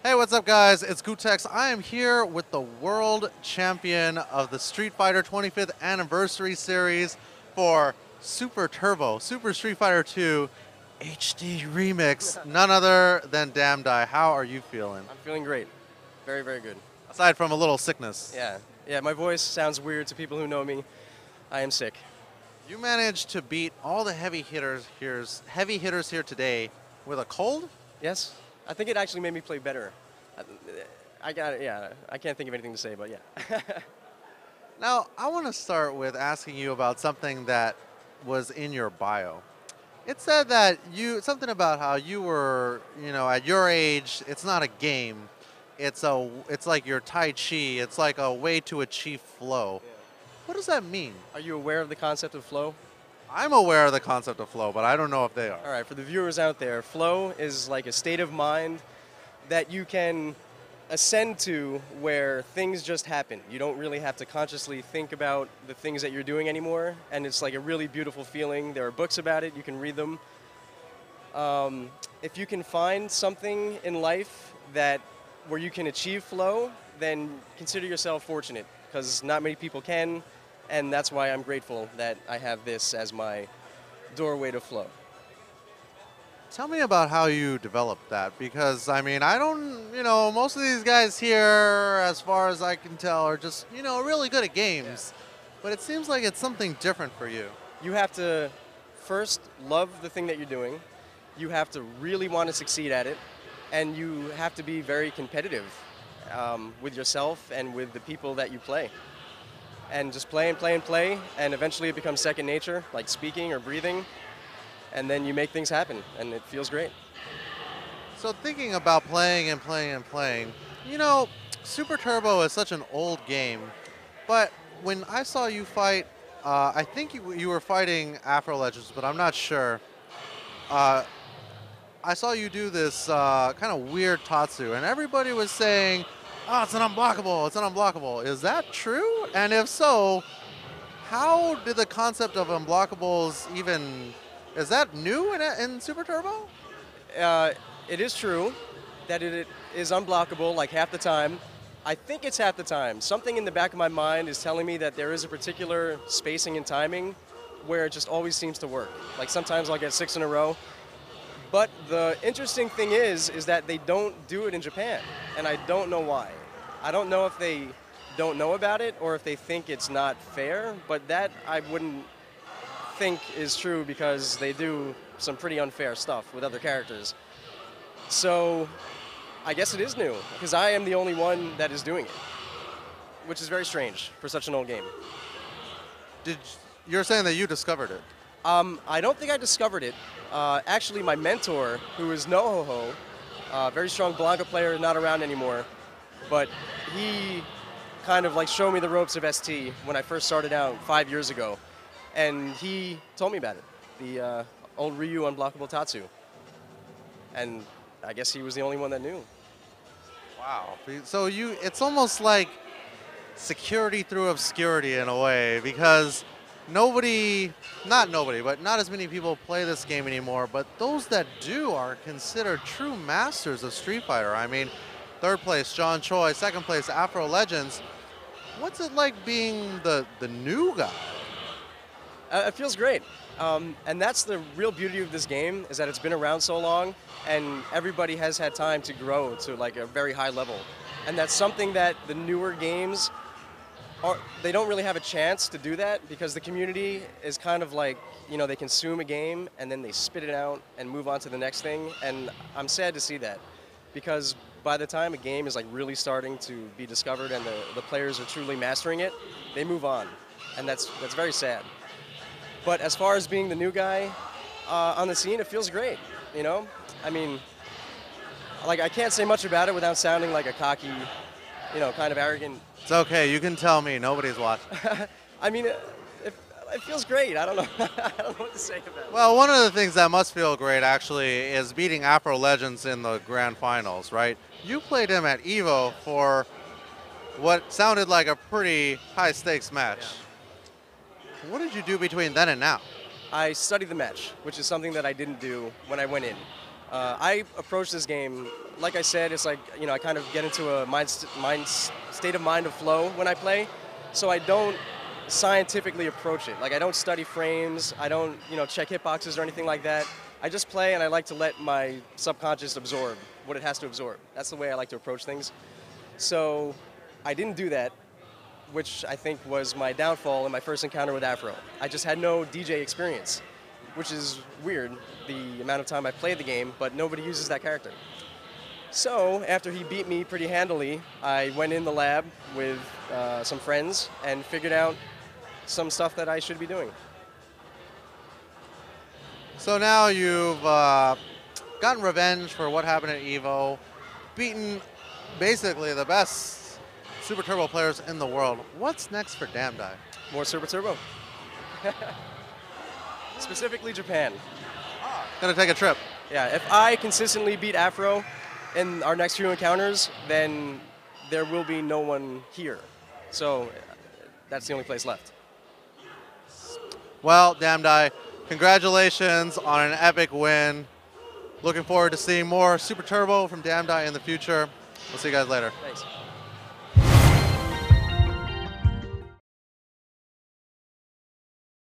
Hey, what's up, guys? It's Gootecks. I am here with the world champion of the Street Fighter 25th Anniversary Series for Super Turbo, Super Street Fighter 2 HD Remix, none other than Damdai. How are you feeling? I'm feeling great. Very, very good. Aside from a little sickness. Yeah, my voice sounds weird to people who know me. I am sick. You managed to beat all the heavy hitters here today with a cold? Yes? I think it actually made me play better. I got it, yeah. I can't think of anything to say, but yeah. Now, I want to start with asking you about something that was in your bio. It said that something about how you were, at your age, it's not a game. It's like your Tai Chi. It's like a way to achieve flow. Yeah. What does that mean? Are you aware of the concept of flow? I'm aware of the concept of flow, but I don't know if they are. All right, for the viewers out there, flow is like a state of mind that you can ascend to where things just happen. You don't really have to consciously think about the things that you're doing anymore, and it's like a really beautiful feeling. There are books about it, you can read them. If you can find something in life where you can achieve flow, then consider yourself fortunate, because not many people can, and that's why I'm grateful that I have this as my doorway to flow. Tell me about how you developed that, because I mean, I don't, most of these guys here, as far as I can tell, are just, really good at games. Yeah. But it seems like it's something different for you. You have to first love the thing that you're doing. You have to really want to succeed at it. And you have to be very competitive with yourself and with the people that you play. And just play and play and play, and eventually it becomes second nature, like speaking or breathing. And then you make things happen, and it feels great. So thinking about playing and playing and playing, Super Turbo is such an old game, but when I saw you fight, I think you were fighting Afro Legends, but I'm not sure. I saw you do this kind of weird Tatsu, and everybody was saying, oh, it's an unblockable, it's an unblockable. Is that true? And if so, how did the concept of unblockables even... Is that new in Super Turbo? It is true that it is unblockable like half the time. I think it's half the time. Something in the back of my mind is telling me that there is a particular spacing and timing where it just always seems to work. Like sometimes I'll get 6 in a row. But the interesting thing is that they don't do it in Japan, and I don't know why. I don't know if they don't know about it or if they think it's not fair, but that I wouldn't think is true because they do some pretty unfair stuff with other characters. So I guess it is new because I am the only one that is doing it, which is very strange for such an old game. You're saying that you discovered it? I don't think I discovered it. Actually, my mentor, who is Nohoho, very strong Blanca player, not around anymore, but he kind of like showed me the ropes of ST when I first started out 5 years ago. And he told me about it, the old Ryu unblockable Tatsu. And I guess he was the only one that knew. Wow. So it's almost like security through obscurity in a way, because not as many people play this game anymore, but those that do are considered true masters of Street Fighter. I mean, third place, John Choi, second place, Afro Legends. What's it like being the new guy? It feels great. And that's the real beauty of this game, is that it's been around so long and everybody has had time to grow to like a very high level. And that's something that the newer games, they don't really have a chance to do that because the community is kind of like, they consume a game and then they spit it out and move on to the next thing. And I'm sad to see that because by the time a game is like really starting to be discovered and the players are truly mastering it, they move on. And that's very sad. But as far as being the new guy on the scene, it feels great, I mean, like I can't say much about it without sounding like a cocky, kind of arrogant. It's okay, you can tell me, nobody's watching. I mean, it feels great. I don't know. I don't know what to say about it. Well, one of the things that must feel great, actually, is beating Afro Legends in the grand finals, right? You played him at EVO for what sounded like a pretty high-stakes match. Yeah. What did you do between then and now? I studied the match, which is something that I didn't do when I went in. I approach this game, like I said, it's like, I kind of get into a state of mind of flow when I play, so I don't scientifically approach it. Like, I don't study frames, I don't, check hitboxes or anything like that. I just play, and I like to let my subconscious absorb what it has to absorb. That's the way I like to approach things. So I didn't do that, which I think was my downfall in my first encounter with Afro. I just had no DJ experience, which is weird, the amount of time I played the game, but nobody uses that character. So after he beat me pretty handily, I went in the lab with some friends and figured out some stuff that I should be doing. So now you've gotten revenge for what happened at EVO, beaten basically the best Super Turbo players in the world. What's next for Damdai? More Super Turbo. Specifically Japan. Gonna take a trip. Yeah, if I consistently beat Afro in our next few encounters, then there will be no one here. So that's the only place left. Well, Damdai, congratulations on an epic win. Looking forward to seeing more Super Turbo from Damdai in the future. We'll see you guys later. Thanks.